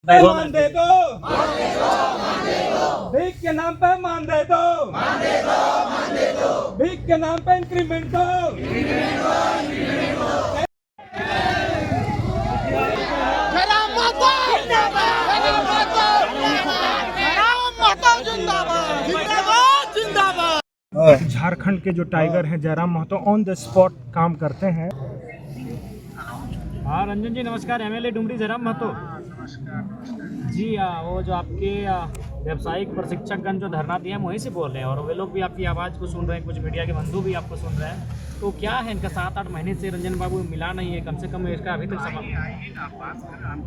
मान दे दो, भीख के नाम पे मान दे दो, भीख के नाम पे इंक्रीमेंट दो। झारखंड के जो टाइगर हैं Jairam Mahato on the spot काम करते हैं। हाँ रंजन जी नमस्कार। एमएलए डुमरी जयराम महतो जी। वो जो आपके व्यावसायिक प्रशिक्षकगण जो धरना दिए हैं वहीं से बोल रहे हैं और वे लोग भी आपकी आवाज़ को सुन रहे हैं, कुछ मीडिया के बंधु भी आपको सुन रहे हैं। तो क्या है इनका 7-8 महीने से रंजन बाबू मिला नहीं है, कम से कम इसका अभी तक समाधान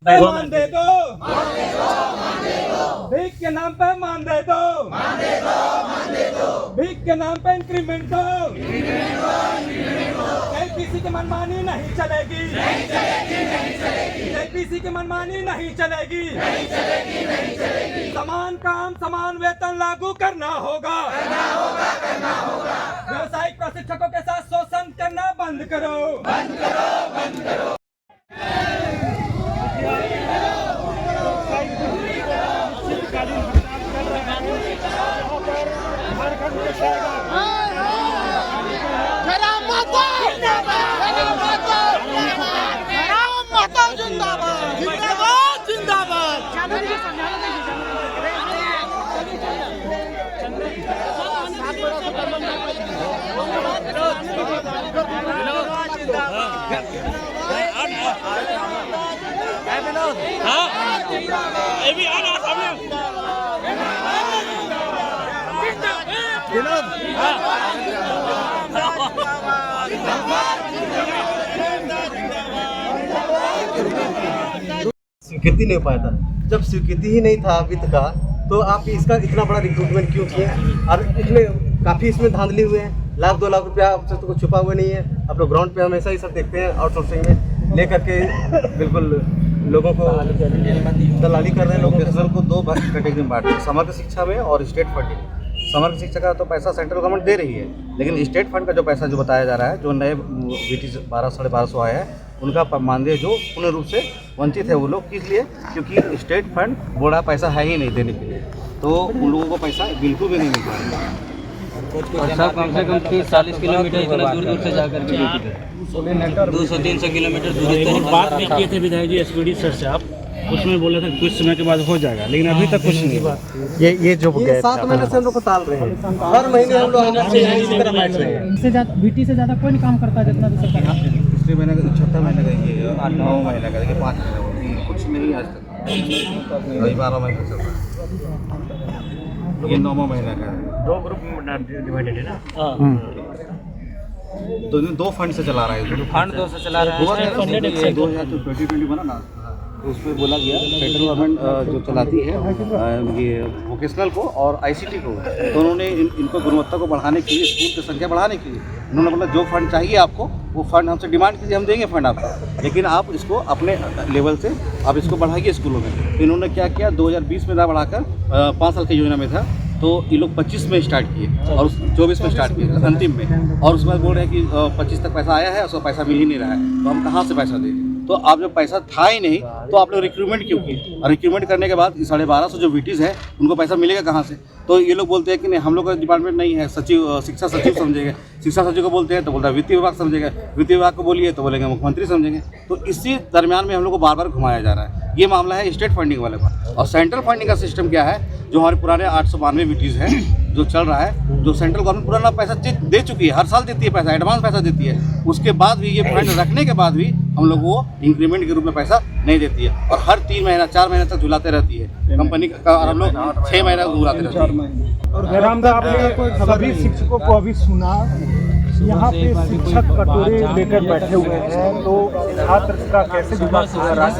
मान दे दो, भीख के नाम पे मान दे दो, भीख के नाम पे इंक्रीमेंट दो। किसी की मनमानी नहीं चलेगी, किसी की मनमानी नहीं चलेगी। समान काम समान वेतन लागू करना होगा। व्यावसायिक प्रशिक्षकों के साथ शोषण करना बंद करो, बंद करो, बंद करो। स्वीकृति नहीं पाया था। जब स्वीकृति ही नहीं था वित्त का तो आप इसका इतना बड़ा रिक्रूटमेंट क्यों किए? और इसमें काफ़ी इसमें धांधली हुए हैं। 1-2 लाख रुपया आपसे तो कुछ छुपा हुआ नहीं है। आप लोग ग्राउंड पे हमेशा ही सब देखते हैं, आउटसोर्सिंग में ले करके बिल्कुल लोगों को दलाली कर रहे हैं। लोगों के को 2 कैटेगरी में बांटते हैं, समग्र शिक्षा में और स्टेट फंडिंग। समग्र शिक्षा का तो पैसा सेंट्रल गवर्नमेंट दे रही है, लेकिन स्टेट फंड का जो पैसा जो बताया जा रहा है, जो नए VT 1200-1250 आया है, उनका मानदेय जो पूर्ण रूप से वंचित है वो लोग। किस लिए? क्योंकि स्टेट फंड बड़ा पैसा है ही नहीं देने के लिए, तो उन लोगों को पैसा बिल्कुल भी नहीं मिल रहा है। और सब कम से कम 30-40 किलोमीटर इतना दूर से जाकर के 200-300 किलोमीटर दूर। बात भी किए थे विधायक जी SPD सर से, आप उसमें बोले थे कुछ समय के बाद हो जाएगा, लेकिन अभी तक कुछ नहीं हुआ। ये 7 महीने से हम लोग को टाल रहे हैं। हर महीने हम लोग इसी तरह बैठ रहे हैं। VT से ज़्यादा कोई नहीं काम करता जितना पिछले महीने का 6 महीने का, ये 9 महीने का, देखिए 5 महीने कुछ नहीं आज तक। 12 महीने चल रहा है, ये 9वां महीना का है। 2 ग्रुप में डिवाइडेड है ना। तो 2 फंड से चला रहा है। फंड 2 से चला रहा है। 2020 बना ना, उसमें बोला गया सेंट्रल गवर्नमेंट जो चलाती है ये वोकेशनल को और ICT को, तो उन्होंने इनको गुणवत्ता को बढ़ाने के लिए, स्कूल की संख्या बढ़ाने के लिए उन्होंने बोला जो फंड चाहिए आपको वो फंड हमसे डिमांड कीजिए, हम देंगे फंड आपको, लेकिन आप इसको अपने लेवल से आप इसको बढ़ाइए स्कूलों में। तो इन्होंने क्या किया, 2020 में था बढ़ाकर 5 साल की योजना में था, तो ये लोग 25 में स्टार्ट किए और 24 में स्टार्ट किए अंतिम में, और उसके बाद बोल रहे हैं कि 25 तक पैसा आया है, उसका पैसा मिल ही नहीं रहा है, तो हम कहाँ से पैसा दें? तो आप जब पैसा था ही नहीं तो आप लोग रिक्रूटमेंट क्यों किए? और रिक्रूटमेंट करने के बाद 1250 जो VTs है उनको पैसा मिलेगा कहाँ से? तो ये लोग बोलते हैं कि नहीं हम लोग का डिपार्टमेंट नहीं है, सचिव शिक्षा सचिव समझेंगे, शिक्षा सचिव को बोलते हैं तो बोलता है वित्त विभाग समझेगा, वित्त विभाग को बोलिए तो बोलेंगे मुख्यमंत्री समझेंगे। तो इसी दरमियान में हम लोग को बार बार घुमाया जा रहा है। ये मामला है स्टेट फंडिंग वाले का। और सेंट्रल फंडिंग का सिस्टम क्या है, जो हमारे पुराने 892 VTs हैं जो चल रहा है, जो सेंट्रल गवर्नमेंट पुराना पैसा दे चुकी है, हर साल देती है पैसा, एडवांस पैसा देती है, उसके बाद भी ये फंड रखने के बाद भी हम लोग वो इंक्रीमेंट के रूप में पैसा नहीं देती है, और हर 3 महीना 4 महीने तक झुलाते रहती है कंपनी का, और हम लोग 6 महीना घुलाते रहते हैं। और जयराम साहब आपने सभी शिक्षकों को अभी सुना, यहाँ पे शिक्षक कटोरे लेकर बैठे हुए हैं, तो छात्र का कैसे विकास हो रहा है?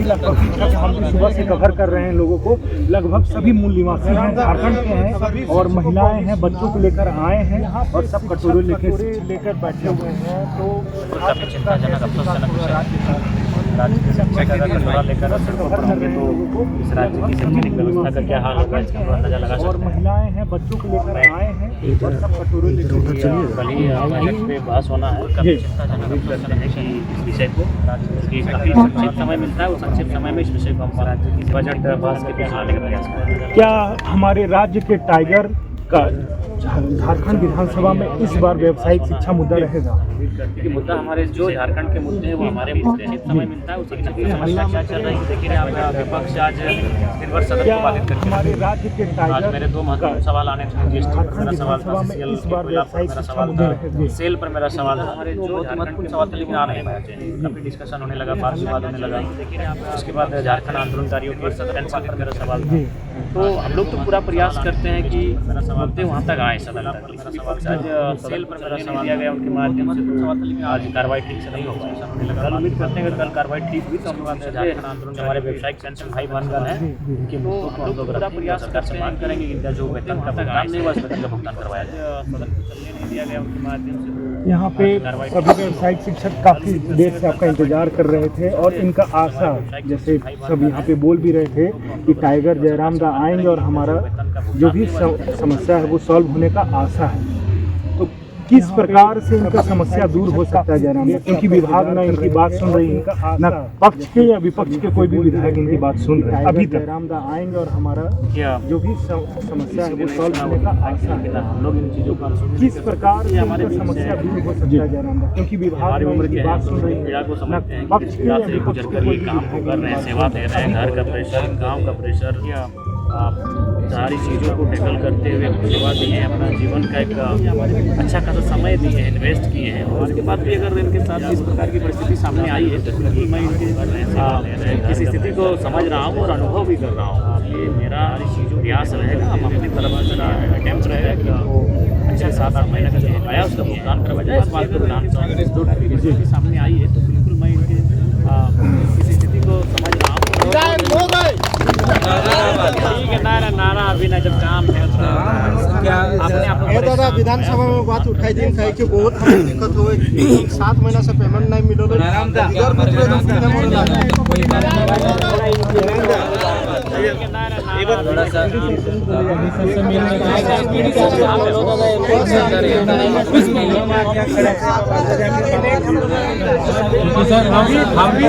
लगभग शिक्षक हम भी सुबह से कवर कर रहे हैं लोगों को, लगभग सभी मूल निवासी हैं, झारखंड के हैं, और महिलाएं हैं, बच्चों को लेकर आए हैं और सब कटोरे लेकर बैठे हुए हैं। तो राज्य के शिक्षा का अगर कटोरा लेकर सड़कों पर होंगे तो इस राज्य की शैक्षणिक व्यवस्था का क्या हाल होगा, इसका अंदाजा लगा और सकते हैं। महिलाएं हैं, बच्चों को लेकर आए हैं और सब कटोरे लेकर कल ही बजट पे बहस होना है, काफी चिंताजनक प्रश्न है कि इस विषय को राज्य की काफी संक्षिप्त समय मिलता है, उस संक्षिप्त समय में इस विषय को हम राज्य की बजट बहस के बीच लाने का प्रयास करेंगे। क्या हमारे राज्य के टाइगर का झारखंड विधानसभा में इस बार व्यावसायिक शिक्षा मुद्दा रहेगा? क्योंकि मुद्दा हमारे जो झारखंड के मुद्दे हैं वो हमारे मुद्दे हैं। समय मिलता है उसकी समस्या क्या चल रही है देखिए। आपका विपक्ष आज दिन भर सदन को बाधित करके हमारे राज्य के आज टाइगर मेरे दो महत्वपूर्ण सवाल आने थे। झारखंड मेरा सवाल था विधानसभा में CL इस बार के व्यावसायिक मेरा शिक्षा सवाल मुद्दा था, रहेगा। सेल पर मेरा सवाल था। हमारे जो महत्वपूर्ण सवाल थे लेकिन आ नहीं पाए थे, काफी डिस्कशन होने लगा, बात विवाद होने लगा। उसके बाद झारखंड आंदोलनकारियों के कैंसिल पर मेरा सवाल था। तो हम लोग तो पूरा प्रयास करते हैं कि मुद्दे वहाँ तक आए सदन तक। आज सेल पर मेरा सवाल दिया गया उनके माध्यम से, तो आज कार्रवाई ठीक से नहीं हो पाई। कल उम्मीद करते हैं अगर कल कार्रवाई ठीक हुई तो हम लोग झारखंड आंदोलन के हमारे व्यवसायिक पेंशन भाई बहनगण हैं कि हम लोग पूरा प्रयास सरकार से मांग करेंगे कि इनका जो वेतन का भुगतान नहीं हुआ उस वेतन का भुगतान करवाया जाए। सदन को चलने नहीं दिया गया उनके माध्यम से। यहाँ पे सभी व्यावसायिक शिक्षक काफी देर से आपका इंतजार कर रहे थे और इनका आशा, जैसे सब यहाँ पे बोल भी रहे थे कि टाइगर जयराम दा आएंगे और हमारा जो भी समस्या है वो सॉल्व होने का आशा है। तो किस प्रकार से इनका समस्या दूर हो सकता है जयराम दा? क्योंकि विभाग ना इनकी बात सुन रही है, न पक्ष के या विपक्ष के कोई भी विधायक इनकी बात सुन रहे हैं अभी तक। जयराम दा आएंगे और हमारा जो भी समस्या है वो सॉल्व होने का आशा है। हम लोग इन चीज़ों का किस प्रकार से हमारी समस्या दूर हो सकता है जयराम दा? क्योंकि विभाग हमारी में उम्र इनकी के बात सुन रही पीड़ा को है, समझते हैं न कि पक्ष किस के पीड़ा या से विपक्ष गुजर के कर कोई ये भी काम को कर रहे हैं, सेवा दे रहे हैं। घर का प्रेशर, गांव का प्रेशर, या सारी चीज़ों को टैकल करते हुए सेवा दी है, अपना जीवन का एक अच्छा खासा समय दिए हैं, इन्वेस्ट किए हैं। और उसके बाद भी अगर इनके साथ इस प्रकार की परिस्थिति सामने आई है तो बिल्कुल मैं इस स्थिति को समझ रहा हूँ और अनुभव भी कर रहा हूँ। ये मेरा प्रयास रहेगा, हम अपनी तरफ से अटैम्प्ट रहेगा कि वो अच्छा 7-8 महीने का जो बकाया उसका भुगतान करवाया जाए। इस बात को विधानसभा में स्थिति सामने आई है तो बिल्कुल मैं इनकी इस स्थिति को समझ रहा हूँ। ठीक है, नारा अभी ना जब काम है दादा विधानसभा में बात उठाई दिन है कि बहुत हमें दिक्कत हो 7 महीना से पेमेंट नहीं मिलो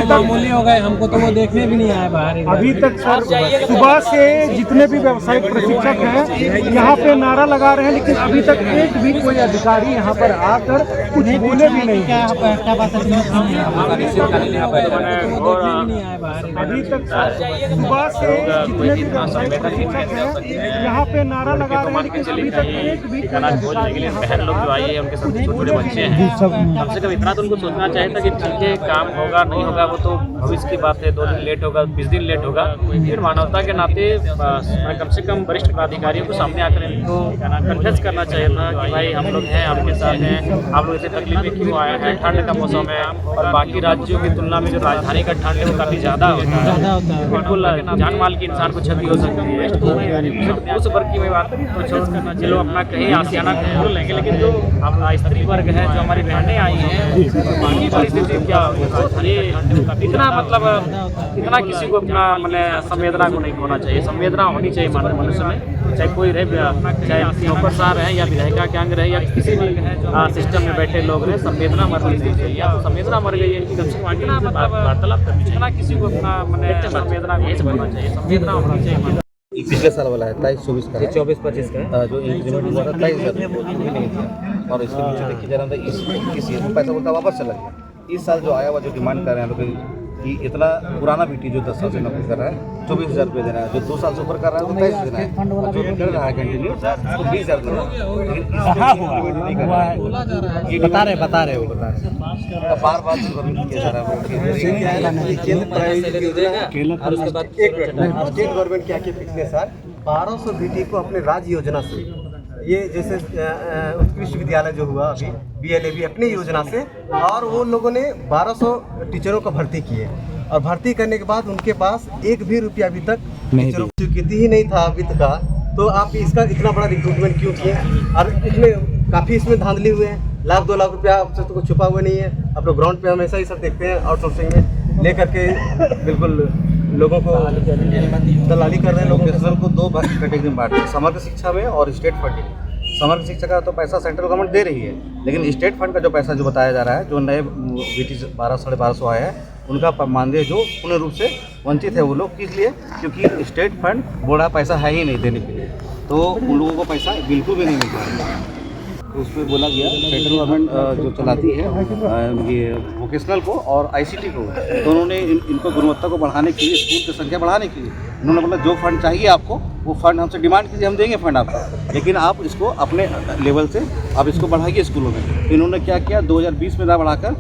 मामूली हो गए, हमको तो वो देखने भी नहीं आए बाहर। अभी तक सर सुबह से जितने भी व्यावसायिक प्रशिक्षक हैं यहाँ पे नारा लगा रहे हैं, लेकिन अभी तक एक भी कोई अधिकारी यहाँ पर आकर कुछ बोले भी नहीं है। अभी तक सुबह से जितने भी व्यावसायिक प्रशिक्षक हैं यहाँ पे नारा लगा रहे हैं, लेकिन अभी तक एक भी कोई अनाज भोजन के लिए बहन लोग जो आई है उनके साथ छोटे बच्चे हैं। कम से कम इतना तो उनको सोचना चाहिए था कि ठीक है काम होगा नहीं होगा वो तो भविष्य की बात है, 2 दिन लेट होगा, 20 दिन लेट होगा, फिर मानवता के नाते कम से कम वरिष्ठ अधिकारियों को सामने आकर इनको कन्फेस करना चाहिए था कि भाई हम लोग हैं, आपके साथ हैं, आप लोग ऐसे तकलीफ में क्यों आए हैं। ठंड का मौसम है और बाकी राज्यों की तुलना में जो राजधानी का ठंड है वो काफ़ी ज़्यादा होता है, बिल्कुल जान माल की इंसान को क्षति हो सकती है। तो उस वर्ग की मैं बात चलो अपना कहीं आसियाना खोल लेंगे, लेकिन जो अपना स्त्री वर्ग है, जो हमारी बहनें आई हैं, बाकी परिस्थिति क्या ये इतना मतलब इतना किसी को अपना मैंने संवेदना को नहीं खोना चाहिए। संवेदना होनी चाहिए मानव मनुष्य में, चाहे कोई रहे, चाहे नौकर साहब रहे या विधायिका के अंग रहे या किसी भी सिस्टम में बैठे लोग रहे, संवेदना मर गई चाहिए। या तो संवेदना मर गई है कि कम से कम इतना मतलब वार्तालाप करनी चाहिए, इतना किसी को अपना मैंने संवेदना को होना चाहिए, संवेदना होनी चाहिए। पिछले साल वाला है 23-24 का, 24-25 का जो इंक्रीमेंट हुआ था 23,000 भी नहीं था। और इसके पीछे देखिए जा रहा था इस ईयर में पैसा बोलता वापस चला गया। इस साल जो आया हुआ जो डिमांड कर रहे हैं लोग कि इतना पुराना बीटी जो 10 साल से नौकरी कर रहा है 24,000 रुपये देना है, जो 2 साल से ऊपर कर रहा है वो 23 देना है, और जो कर रहा है कंटिन्यू उसको 20,000 देना है। लेकिन ये बता रहे वो बार गवर्नमेंट किया जा रहा है। स्टेट गवर्नमेंट क्या किया पिछले साल 1200 बीटी को अपने राज्य योजना से, ये जैसे उत्कृष्ट विद्यालय जो हुआ अभी BLAB अपनी योजना से, और वो लोगों ने 1200 टीचरों को भर्ती किए और भर्ती करने के बाद उनके पास एक भी रुपया अभी तक टीचरों को स्वीकृति ही नहीं था वित्त का। तो आप इसका इतना बड़ा रिक्रूटमेंट क्यों किए? और इसमें काफ़ी इसमें धांधली हुए हैं, 1-2 लाख रुपया आपसे तो कुछ छुपा हुआ नहीं है। आप लोग ग्राउंड पे हमेशा ही सब देखते हैं आउटसोर्सिंग में लेकर के बिल्कुल लोगों को दलाली कर रहे हैं। लोगों के वोकेशनल को दो कैटेगरी में बांटते हैं, समग्र शिक्षा में और स्टेट फंडिंग। समग्र शिक्षा का तो पैसा सेंट्रल गवर्नमेंट दे रही है, लेकिन स्टेट फंड का जो पैसा जो बताया जा रहा है, जो नए VT 1200-1250 आया है, उनका मानदेय जो पूर्ण रूप से वंचित है वो लोग, किस लिए? क्योंकि स्टेट फंड बड़ा पैसा है ही नहीं देने के लिए, तो उन लोगों को पैसा बिल्कुल भी नहीं मिल रहा है। तो उसमें बोला गया सेंट्रल गवर्नमेंट जो चलाती है ये वोकेशनल को और ICT को, तो उन्होंने इनको गुणवत्ता को बढ़ाने के लिए, स्कूल की संख्या बढ़ाने के लिए उन्होंने बोला जो फंड चाहिए आपको वो फंड हमसे डिमांड कीजिए, हम देंगे फंड आपको, लेकिन आप इसको अपने लेवल से आप इसको बढ़ाइए स्कूलों में। इन्होंने क्या किया, 2020 में ना बढ़ाकर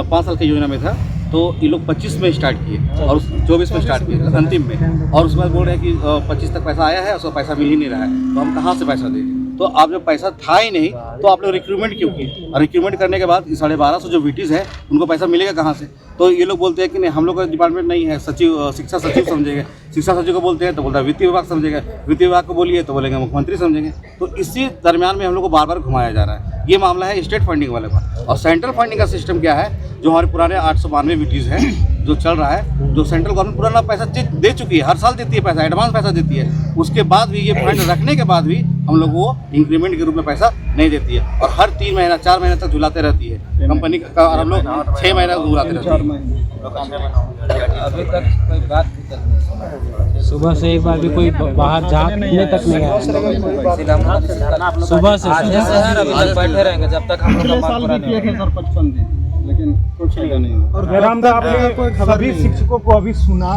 5 साल की योजना में था, तो ये लोग 25 में स्टार्ट किए और 24 में स्टार्ट किए अंतिम में, और उसके बाद बोल रहे हैं कि 25 तक पैसा आया है, उसको पैसा मिल ही नहीं रहा है, तो हम कहाँ से पैसा दें? तो आप जब पैसा था ही नहीं तो आप लोग रिक्रूटमेंट क्यों किए? और रिक्रूटमेंट करने के बाद 1250 जो VTs है उनको पैसा मिलेगा कहाँ से? तो ये लोग बोलते हैं कि नहीं हम लोग का डिपार्टमेंट नहीं है, सचिव शिक्षा सचिव समझेंगे, शिक्षा सचिव को बोलते हैं तो बोलता है वित्त विभाग समझेगा, वित्त विभाग को बोलिए तो बोलेंगे मुख्यमंत्री समझेंगे। तो इसी दरमियान में हम लोग को बार बार घुमाया जा रहा है। ये मामला है स्टेट फंडिंग वाले का। और सेंट्रल फंडिंग का सिस्टम क्या है, जो हमारे पुराने 892 VTs है जो चल रहा है, जो सेंट्रल गवर्नमेंट पुराना पैसा दे चुकी है, हर साल देती है पैसा, एडवांस पैसा देती है, उसके बाद भी ये फंड रखने के बाद भी हम लोग को इंक्रीमेंट के रूप में पैसा नहीं देती है, और हर 3 महीना 4 महीने तक झुलाते रहती है कंपनी का, और हम लोग 6 महीना झुलाते रहते हैं। अभी तक कोई बात नहीं, सुबह से एक बार भी कोई बाहर झांकने तक नहीं आया। सुबह से बैठे रहेंगे जब तक हम लोग का मांग पूरा नहीं होगा। लेकिन कुछ नहीं। और जयरामदा, आपने सभी शिक्षकों को अभी सुना,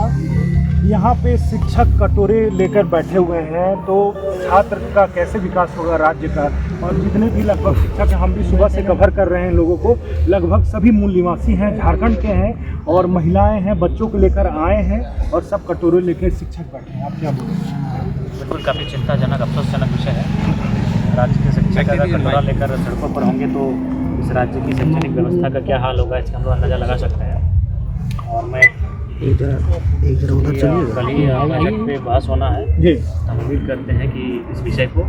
यहाँ पे शिक्षक कटोरे लेकर बैठे हुए हैं, तो छात्र का कैसे विकास होगा राज्य का? और जितने भी लगभग शिक्षक हैं, हम भी सुबह से कवर कर रहे हैं लोगों को, लगभग सभी मूल निवासी हैं, झारखंड के हैं, और महिलाएं हैं, बच्चों को लेकर आए हैं, और सब कटोरे लेकर शिक्षक बैठे हैं। आप क्या बोलेंगे? बिल्कुल काफ़ी चिंताजनक, अफसोसजनक विषय है। राज्य के शिक्षक अगर कटोरा लेकर सड़कों पर होंगे तो इस राज्य की शैक्षणिक व्यवस्था का क्या हाल होगा, इसका हम लोग अंदाजा लगा सकते हैं। और मैं कल ही बजट पे बहस होना है जी, हम उम्मीद करते हैं कि इस विषय को,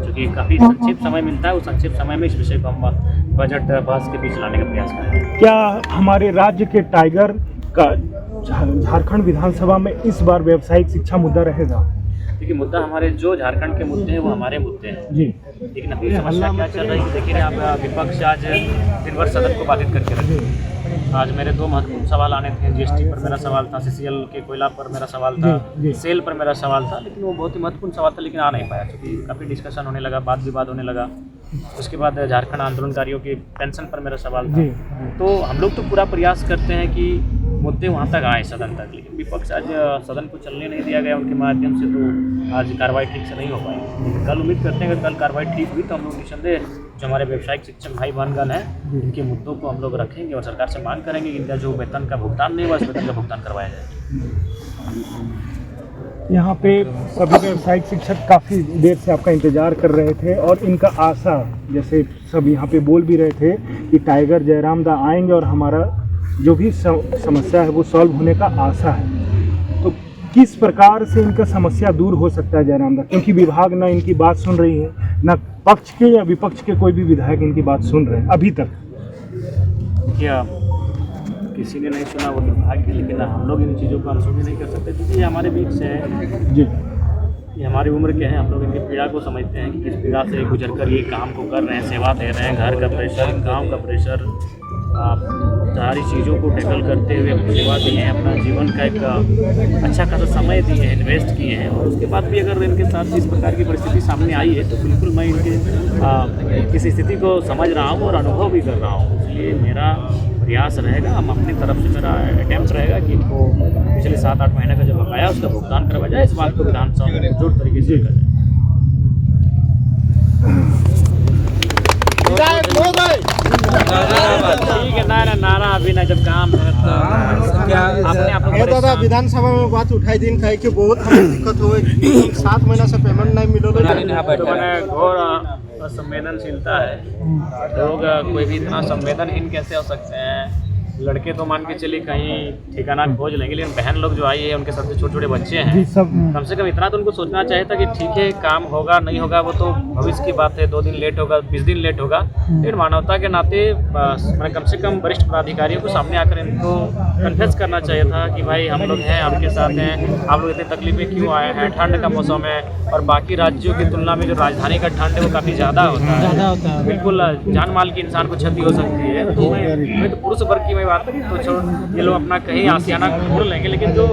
जो कि काफ़ी संक्षिप्त समय मिलता है, उस संक्षिप्त समय में इस विषय को हम बजट बहस के बीच लाने का प्रयास करें। क्या हमारे राज्य के टाइगर का झारखंड विधानसभा में इस बार व्यावसायिक शिक्षा मुद्दा रहेगा? देखिए, मुद्दा हमारे जो झारखंड के मुद्दे हैं वो हमारे मुद्दे हैं जी, लेकिन अभी समस्या क्या चल रही है, देखिए आप विपक्ष आज दिन भर सदन को बाधित करके रखे। आज मेरे 2 महत्वपूर्ण सवाल आने थे, GST पर मेरा सवाल था, CCL के कोयला पर मेरा सवाल था, सेल पर मेरा सवाल था, लेकिन वो बहुत ही महत्वपूर्ण सवाल था, लेकिन आ नहीं पाया क्योंकि काफ़ी डिस्कशन होने लगा, वाद विवाद होने लगा। उसके बाद झारखंड आंदोलनकारियों की पेंशन पर मेरा सवाल था। तो हम लोग तो पूरा प्रयास करते हैं कि मुद्दे वहाँ तक आए सदन तक, लेकिन विपक्ष आज सदन को चलने नहीं दिया गया उनके माध्यम से, तो आज कार्रवाई ठीक से नहीं हो पाई। लेकिन कल उम्मीद करते हैं कि कल कार्रवाई ठीक हुई तो हम लोग निसंदेह जो हमारे व्यावसायिक शिक्षक भाई बहनगण हैं, इनके मुद्दों को हम लोग रखेंगे और सरकार से मांग करेंगे कि इनका जो वेतन का भुगतान नहीं हुआ, इस वेतन का भुगतान करवाया जाए। यहाँ पे सभी व्यावसायिक शिक्षक काफ़ी देर से आपका इंतजार कर रहे थे, और इनका आशा, जैसे सब यहाँ पे बोल भी रहे थे कि टाइगर जयरामदा आएंगे और हमारा जो भी समस्या है वो सॉल्व होने का आशा है। तो किस प्रकार से इनका समस्या दूर हो सकता है जयरामदा? क्योंकि विभाग ना इनकी बात सुन रही है, ना पक्ष के या विपक्ष के कोई भी विधायक इनकी बात सुन रहे हैं अभी तक। क्या किसी ने नहीं सुना वो दुर्भाग्य, लेकिन हम लोग इन चीज़ों को अनसुनी नहीं कर सकते क्योंकि ये हमारे बीच से है जी, ये हमारी उम्र के हैं। हम लोग इनकी पीड़ा को समझते हैं कि किस पीड़ा से गुजर कर ये काम को कर रहे हैं, सेवा दे रहे हैं, घर का प्रेशर, गांव का प्रेशर, सारी चीज़ों को टैकल करते हुए अपनी सेवा दी है, अपना जीवन का एक अच्छा खासा समय दिए हैं, इन्वेस्ट किए हैं, और उसके बाद भी अगर इनके साथ इस प्रकार की परिस्थिति सामने आई है तो बिल्कुल मैं इनके किसी स्थिति को समझ रहा हूँ और अनुभव भी कर रहा हूँ। इसलिए मेरा प्रयास रहेगा, हम अपनी तरफ से मेरा अटैम्प्ट रहेगा कि इनको पिछले 7-8 महीने का जो बकाया उसका भुगतान करवाया जाए। इस बात को विधानसभा में जोड़ तरीके से किया जाए। ठीक है, नारा अभी ना, जब काम दादा विधानसभा में बात उठाई दिन कहे कि बहुत हमें दिक्कत हो, 7 महीना से पेमेंट नहीं मिलो, तो मैंने घोर असंवेदनशीलता है। लोग कोई भी इतना संवेदनहीन कैसे हो सकते हैं लड़के तो मान के चलिए कहीं ठिकाना खोज लेंगे, लेकिन बहन लोग जो आई है उनके सबसे छोटे छोटे बच्चे हैं, सब कम से कम इतना तो उनको सोचना चाहिए था कि ठीक है काम होगा नहीं होगा वो तो भविष्य की बात है, 2 दिन लेट होगा 20 दिन लेट होगा, लेकिन मानवता के नाते मैंने कम से कम वरिष्ठ पदाधिकारियों को सामने आकर इनको कन्फेस करना चाहिए था कि भाई हम लोग हैं, आपके साथ हैं, आप लोग इतनी तकलीफें क्यों आए हैं, ठंड का मौसम है और बाकी राज्यों की तुलना में जो राजधानी का ठंड है वो काफ़ी ज़्यादा होता है, बिल्कुल जान माल की इंसान को क्षति हो सकती है। तो मैं तो पुरुष वर्ग की मैं बात तो छोड़, ये लोग अपना कहीं आसियाना ढूंढ लेंगे, लेकिन जो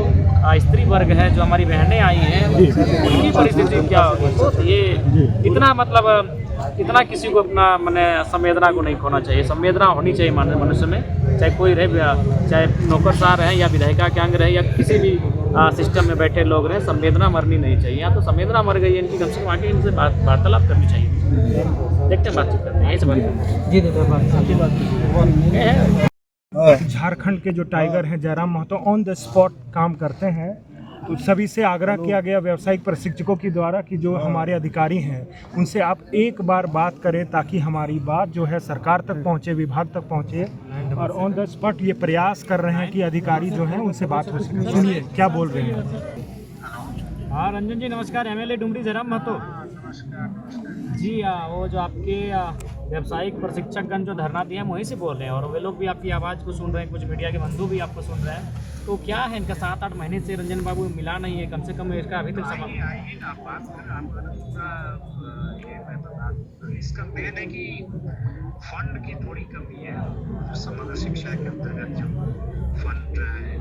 स्त्री वर्ग है, जो हमारी बहनें आई हैं, उनकी परिस्थिति क्या होगी। तो ये इतना मतलब इतना किसी को अपना मैंने संवेदना को नहीं खोना चाहिए, संवेदना होनी चाहिए मनुष्य में, चाहे कोई रहे, चाहे नौकरशाह रहे या विधायिका के अंग रहे या किसी भी सिस्टम में बैठे लोग रहे, संवेदना मरनी नहीं चाहिए। यहाँ तो संवेदना मर गई है इनकी, कम से कम आके इनसे वार्तालाप करनी चाहिए। देखते हैं, बातचीत करते हैं, यही सब झारखंड के जो टाइगर हैं Jairam Mahato on the spot काम करते हैं। तो सभी से आग्रह किया गया व्यावसायिक प्रशिक्षकों के द्वारा कि जो हमारे अधिकारी हैं उनसे आप एक बार बात करें ताकि हमारी बात जो है सरकार तक पहुंचे, विभाग तक पहुंचे, और ऑन द स्पॉट ये प्रयास कर रहे हैं कि अधिकारी जो हैं उनसे बात हो सके। सुनिए क्या बोल रहे हैं। हाँ रंजन जी नमस्कार, MLA डुमरी जयराम महतो जी, वो जो आपके व्यावसायिक प्रशिक्षकगण जो धरना दिए हैं वहीं से बोल रहे हैं और वे लोग भी आपकी आवाज़ को सुन रहे हैं, कुछ मीडिया के बंधु भी आपको सुन रहे हैं। तो क्या है इनका 7-8 महीने से रंजन बाबू मिला नहीं है, कम से कम इसका अभी तक समय इसका मेन है कि फंड की थोड़ी कमी है। जो समग्र शिक्षा के अंतर्गत जो फंड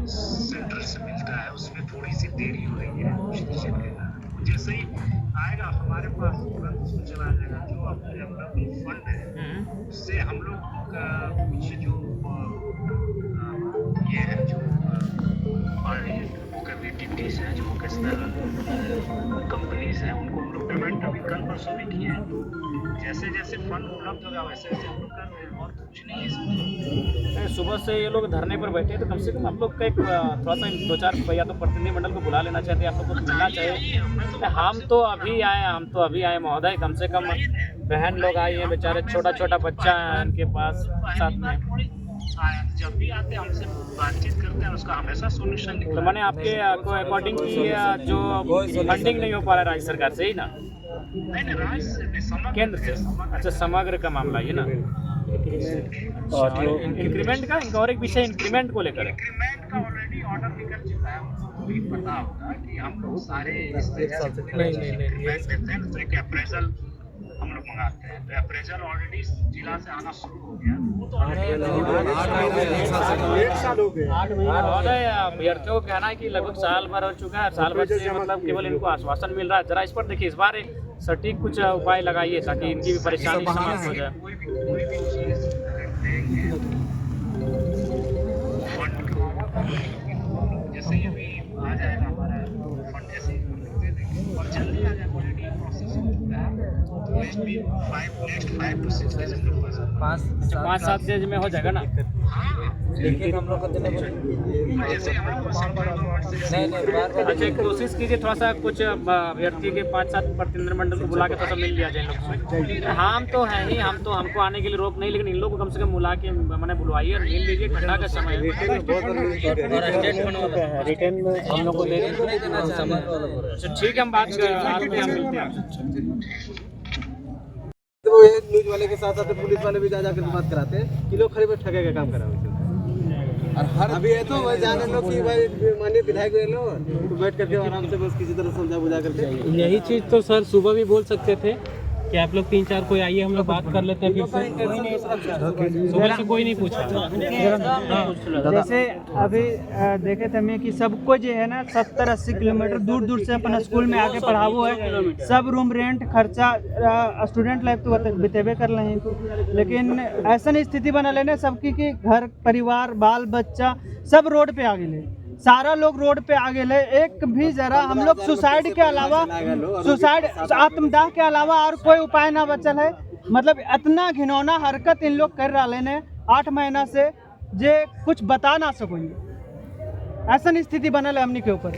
सेंटर से मिलता है उसमें थोड़ी सी देरी हो रही है कुछ निश्चित के कारण। जैसे ही आएगा हमारे पास तुरंत उसमें चला जाएगा जो अपना फंड है उससे हम लोग कुछ जो ये है जो कैपेबिलिटीज है, जो वोकेशनल कंपनीज हैं उनको हम लोग पेमेंट अभी कल परसों भी किए हैं। जैसे जैसे फंड उपलब्ध होगा वैसे वैसे हम लोग कर रहे हैं और कुछ नहीं है इसमें। सुबह से ये लोग धरने पर बैठे हैं तो कम से कम आप लोग का एक थोड़ा सा 2-4 या तो प्रतिनिधिमंडल को बुला लेना चाहिए, आप लोग को मिलना चाहिए। हम तो अभी आए महोदय, कम से कम बहन लोग आई हैं, बेचारे छोटा छोटा बच्चा है इनके पास साथ में। जब भी आते हैं हमसे बातचीत करते हैं उसका हमेशा सोल्यूशन निकलता है। तो मैंने आपके अकॉर्डिंग की जो फंडिंग नहीं हो पा रहा है राज्य सरकार से ही ना, नहीं राज्य से केंद्र से, अच्छा समग्र का मामला ये ना, और जो इंक्रीमेंट का और एक विषय इंक्रीमेंट को लेकर है। इंक्रीमेंट का ऑलरेडी ऑर्डर निकल चुका है, आपको भी पता होगा कि हम लोग सारे इस तरह से इंक्रीमेंट देते हैं। तो एक अप्रेजल हम लोग मंगाते हैं, तो अप्रेजल ऑलरेडी जिला से आना शुरू हो गया। वो तो महोदय अभ्यर्थियों को कहना है कि लगभग साल भर हो चुका है, साल भर से मतलब केवल इनको आश्वासन मिल रहा है। जरा इस पर देखिए, इस बार एक सटीक कुछ उपाय लगाइए ताकि इनकी भी परेशानी समाप्त हो जाए। कोई भी चीज देंगे फंड जैसे ही अभी आ जाएगा हमारा फंड, जैसे ही दे देंगे और जल्दी आ जाएगा, ऑलरेडी प्रोसेस हो चुका है। तो नेक्स्ट 5 to 6 डेज हम लोग 5-7 डेज में हो जाएगा ना। लेकिन हम लोग को जैसे हम लोग अच्छा एक कोशिश कीजिए थोड़ा सा कुछ अभ्यर्थी के 5-7 प्रतिनिधिमंडल को बुला के थोड़ा सा मिल लिया जाए लोग से। हम तो हैं ही, हमको आने के लिए रोक नहीं, लेकिन इन लोग को कम से कम बुला के मैंने बुलवाइए, मिल लीजिए, ठंडा का समय है। रिटर्न में हम लोग को दे देना। अच्छा ठीक है, हम बात करते हैं, मिलते हैं। तो ये न्यूज वाले के साथ साथ पुलिस वाले भी जा जाकर बात कराते हैं कि लोग खड़े पे ठगे का काम करा हुआ है। और हर अभी है तो वह जाने लो कि भाई माननीय विधायक लो तो बैठ करके आराम से बस किसी तरह समझा बुझा करके यही चीज़ तो सर सुबह भी बोल सकते थे कि आप लोग 3-4 कोई आइए, हम लोग बात कर लेते हैं। फिर से सुबह से कोई नहीं पूछा। जैसे अभी देखे थे मैं कि सबको जो है ना 70-80 किलोमीटर दूर दूर से अपना स्कूल में आके पढ़ावो है, सब रूम रेंट खर्चा स्टूडेंट लाइफ तो बितेबे कर रहे हैं, लेकिन ऐसा स्थिति बना लेने सबकी कि घर परिवार बाल बच्चा सब रोड पे आ गए, सारा लोग रोड पे आ गए। एक भी जरा हम लोग सुसाइड के अलावा, सुसाइड आत्मदाह के अलावा और कोई उपाय ना बचल है। मतलब इतना घिनौना हरकत इन लोग कर रहे ने 8 महीना से, जे कुछ बता ना सकेंगे। ऐसा स्थिति बनल है हमनी के ऊपर,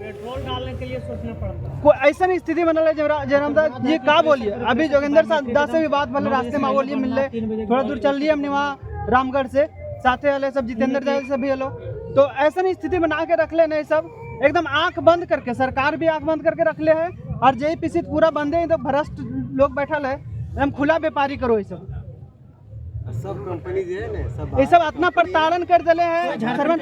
पेट्रोल डालने के लिए सोचना पड़ता है। कोई ऐसा स्थिति बनल है। जयरामदास जी का बोलिए, अभी जोगिंदर दास से भी बात बोले, रास्ते में बोलिए मिल रहे, थोड़ा दूर चल लिए हमने वहाँ रामगढ़ से साथे वाले सब जितेंद्र जायल सभी ये लोग, तो ऐसा नहीं स्थिति बना के रख लेना, ये सब एकदम आंख बंद करके, सरकार भी आंख बंद करके रख ले है और JPC पूरा बंद है, तो भ्रष्ट लोग बैठल है, एकदम खुला व्यापारी करो ये सब कंपनी जो है ना सब ये सब इतना प्रताड़न कर दिले है। सरवन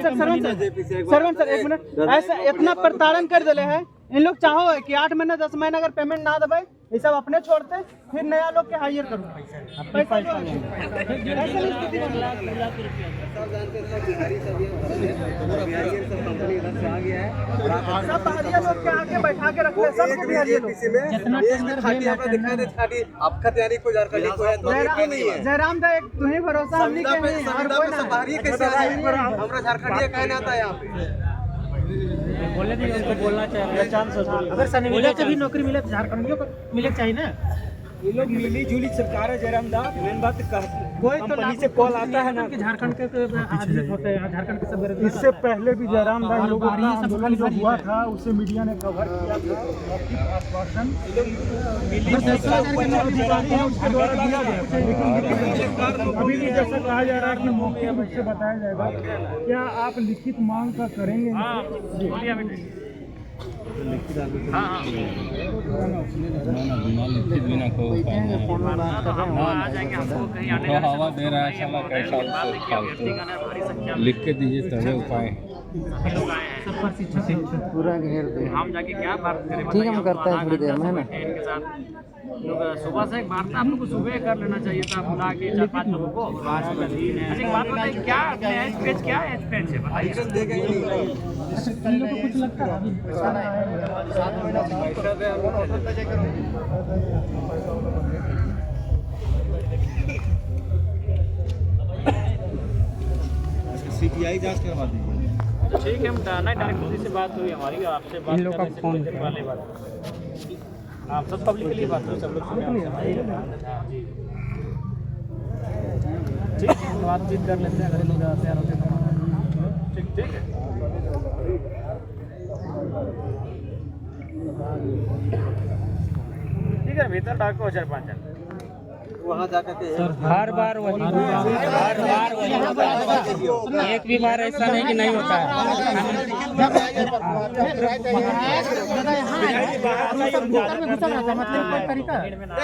सर एक मिनट, ऐसा इतना प्रताड़न कर दिले है, इन लोग चाहो है कि 8 महीना 10 महीना अगर पेमेंट ना दबाए, ये सब अपने छोड़ते फिर नया लोग के हायर करो पैसा सब बाहरिया लोग के आगे बैठा के रखते, सबको बिहारी लोग। जयराम दा एक तुम्हें भरोसा हमने के नहीं और कोई ना, हमारा झारखंडिया कहना आता है यहाँ पे। बोलने दीजिए, उनको बोलना चाहिए, चांस अगर सनी मिले कभी नौकरी मिले तो झारखंडियों को मिले चाहिए ना। ये लोग मिली जुली सरकार है जयराम दा, मेन बात कोई तो कंपनी से कॉल आता है ना कि झारखंड के आदमी होते हैं, झारखंड के सब बेरोजगार। इससे पहले भी जयराम भाई लोगों का आंदोलन जो हुआ था उसे मीडिया ने कवर किया था, मौखिक आश्वासन उसके द्वारा दिया गया था, लेकिन अभी भी जैसा कहा जा रहा है कि मौखिक रूप से बताया जाएगा। क्या आप लिखित मांग का करेंगे? हवा दे रहा है साला, कैसा लिख के दीजिए तभी उपाय। पूरा घेर दे, हम जाके क्या बात करें, ठीक है हम करते हैं थोड़ी देर में, है ना। इनके साथ लोग सुबह से एक बात आप लोग को सुबह कर लेना चाहिए था, बुला के 4-5 लोगों को। अच्छा एक बात बताइए, क्या एज पेज क्या एज पेज है बताइए। कुछ लगता है CBI जांच करवा दीजिए। ठीक है, हम डायरेक्ट उसी से बात हुई हमारी, आपसे बात करने से पहले वाली बात, आप सब पब्लिक के लिए बात हो, सब लोग सुने। जी ठीक है, बातचीत कर लेते हैं, अगर लोग तैयार होते हैं तो ठीक ठीक है। ठीक है, भीतर डाको 4-5 जन वहाँ जाकर के हर बार वही एक भी बार ऐसा नहीं कि नहीं होता है।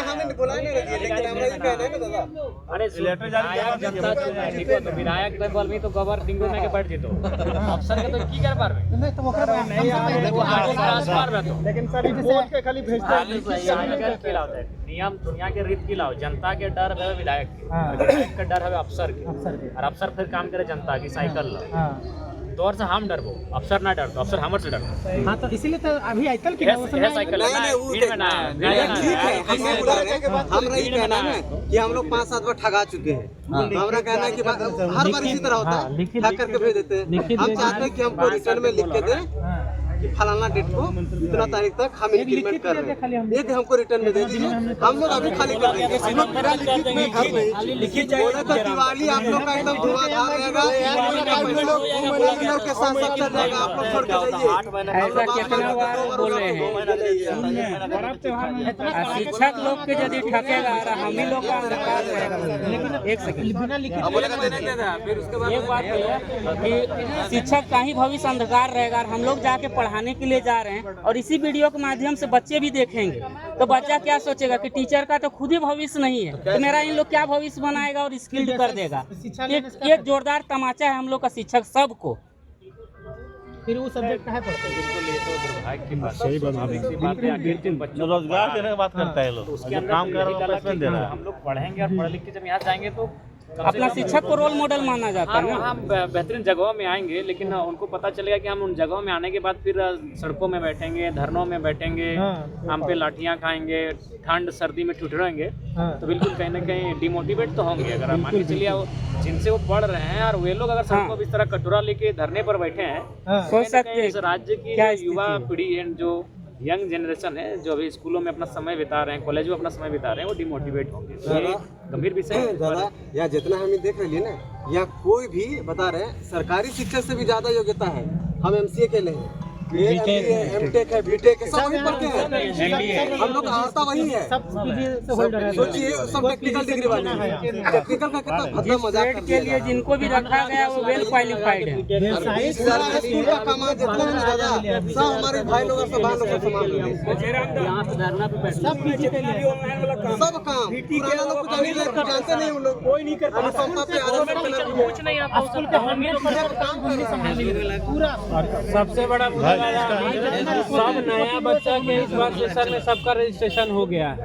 हमने बोला नहीं रही, लेकिन हमारा ये कहना है ना दादा, अरे जनता ठीक है, तो विधायक लेवल में तो गवर डिंगो में के बैठ जीतो, अफसर के तो की कर पार में तो वो आगे ट्रांसफर में तो, लेकिन सर रिपोर्ट के खाली भेजता है। नियम दुनिया के रीत की लाओ, जनता के डर है विधायक के, विधायक का डर है अफसर के, और अफसर फिर काम करे जनता की साइकिल ला। तो और से हम डरबो, अफसर ना डर, तो अफसर हमर से डर। हाँ तो इसीलिए तो अभी आजकल की साइकिल हमारा ये कहना है कि हम लोग 5-7 बार ठगा चुके हैं। हमारा कहना है कि हर बार इसी तरह होता है, ठग करके भेज देते हैं। हम चाहते हैं कि हमको रिटर्न में लिख के दें कि फलाना डेट को इतना तारीख तक हम इंक्रीमेंट कर रहे हैं, एक हमको रिटर्न में दे दीजिए। हम लोग अभी खाली कर देंगे, हम लोग मेरा लिखित में घर में तो दिवाली आप लोग का एकदम धुआंधार रहेगा, के साथ सब चल जाएगा, आप लोग छोड़ के जाइए। ऐसा कितना बार बोले हैं, शिक्षक लोग के यदि ठकेगा हम ही लोग का सरकार रहेगा। लेकिन एक सेकंड एक बात है कि शिक्षक का ही भविष्य अंधकार रहेगा, हम लोग जाके पढ़ाने के लिए जा रहे हैं और इसी वीडियो के माध्यम से बच्चे भी देखेंगे, तो बच्चा क्या सोचेगा कि टीचर का तो खुद ही भविष्य नहीं है, तो मेरा इन लोग क्या भविष्य बनाएगा और स्किल्ड कर देगा। एक जोरदार तमाचा है हम लोग का शिक्षक सबको। फिर वो सब्जेक्ट कहाँ पढ़ते हैं? बिल्कुल, ये तो दुर्भाग्य की बात है। सही बात है, आखिर जिन बच्चों रोजगार देने की बात करता है लोग, उसके अंदर काम कर रहा है, दे रहा है। हम लोग पढ़ेंगे और पढ़ लिख के जब यहाँ जाएंगे तो अपना शिक्षक को रोल मॉडल माना जाता है ना। हम बेहतरीन जगहों में आएंगे, लेकिन उनको पता चलेगा कि हम उन जगहों में आने के बाद फिर सड़कों में बैठेंगे, धरनों में बैठेंगे, हम पे लाठियां खाएंगे, ठंड सर्दी में ठुठरेंगे, तो बिल्कुल कहीं ना कहीं डिमोटिवेट तो होंगे। अगर आप मान के चलिए जिनसे वो पढ़ रहे हैं और वे लोग अगर सड़कों पर इस तरह कटोरा लेके धरने पर बैठे हैं, सोच सकते हैं इस राज्य की युवा पीढ़ी है, जो यंग जनरेशन है, जो अभी स्कूलों में अपना समय बिता रहे हैं, कॉलेज में अपना समय बिता रहे हैं, वो डिमोटिवेट होंगे। तो ये गंभीर विषय है दादा। यहाँ जितना हमें देख रही है ना, यहाँ कोई भी बता रहे हैं सरकारी शिक्षक से भी ज्यादा योग्यता है। हम MCA के लिए हैं, एमटेक है, बीटेक है, सब वहीं पढ़ते हैं। हम लोग का आवश्यकता वही है। सोचिए सब टेक्निकल डिग्री वाले हैं। टेक्निकल का कितना भद्दा मजाक ट्रेड के लिए जिनको भी रखा गया वो वेल क्वालिफाइड है। स्कूल का कमा जितना है ना दादा, सब हमारे भाई लोग सब भाई लोग संभाल रहे हैं। यहाँ से धरना पे बैठे सब काम पुराना लोग को जानते नहीं, उन लोग कोई नहीं करता। कुछ नहीं आता स्कूल के हम ही पूरा सबसे बड़ा मुद्दा सब नया बच्चा के इस बार सेशन में सबका रजिस्ट्रेशन हो गया है,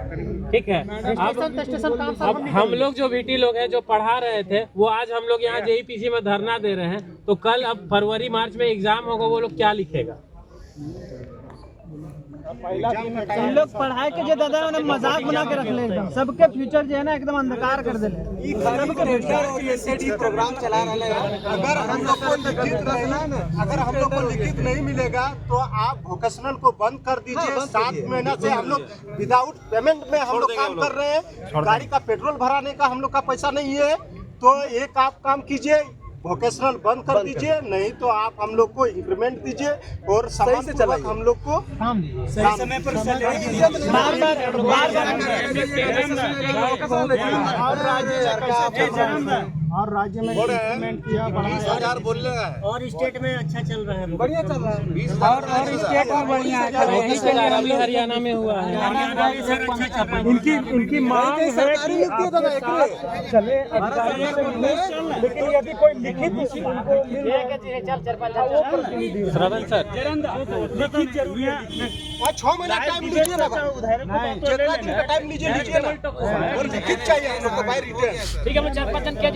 ठीक है। अब हम लोग जो VT लोग हैं जो पढ़ा रहे थे वो आज हम लोग यहाँ JEPC में धरना दे रहे हैं, तो कल अब फरवरी मार्च में एग्जाम होगा, वो लोग क्या लिखेगा? हम लोग पढ़ाई के जो दादा उन्हें मजाक बना के रख ले, एकदम सबके फ्यूचर जो है ना एकदम अंधकार कर दे। प्रोग्राम चला रहे हैं। अगर हम लोग को लिखित अगर हम लोग को लिखित नहीं मिलेगा तो आप वोकेशनल को बंद कर दीजिए। 7 महीना से हम लोग विदाउट पेमेंट में हम लोग काम कर रहे हैं। गाड़ी का पेट्रोल भराने का हम लोग का पैसा नहीं है, तो एक आप काम कीजिए, वोकेशनल बंद कर दीजिए, नहीं तो आप हम लोग को इंक्रीमेंट दीजिए और सही से चलाइए। हम लोग को सही समय पर और राज्य में इंप्लीमेंट किया 20,000 बोल रहे हैं और स्टेट में अच्छा चल रहा है, बढ़िया चल रहा है। और स्टेट में बढ़िया है। हरियाणा में हुआ है। इनकी मांग है कि आपके साथ चले अधिकारियों से मिले, लेकिन यदि कोई लिखित उनको मिल श्रवण सर, लिखित जरूरी है। 6 महीना टाइम लीजिए ना, जितना दिन का टाइम लीजिए ना, और लिखित चाहिए हम लोग को बाय रिटर्न। ठीक है, मैं 4-5 जन क्या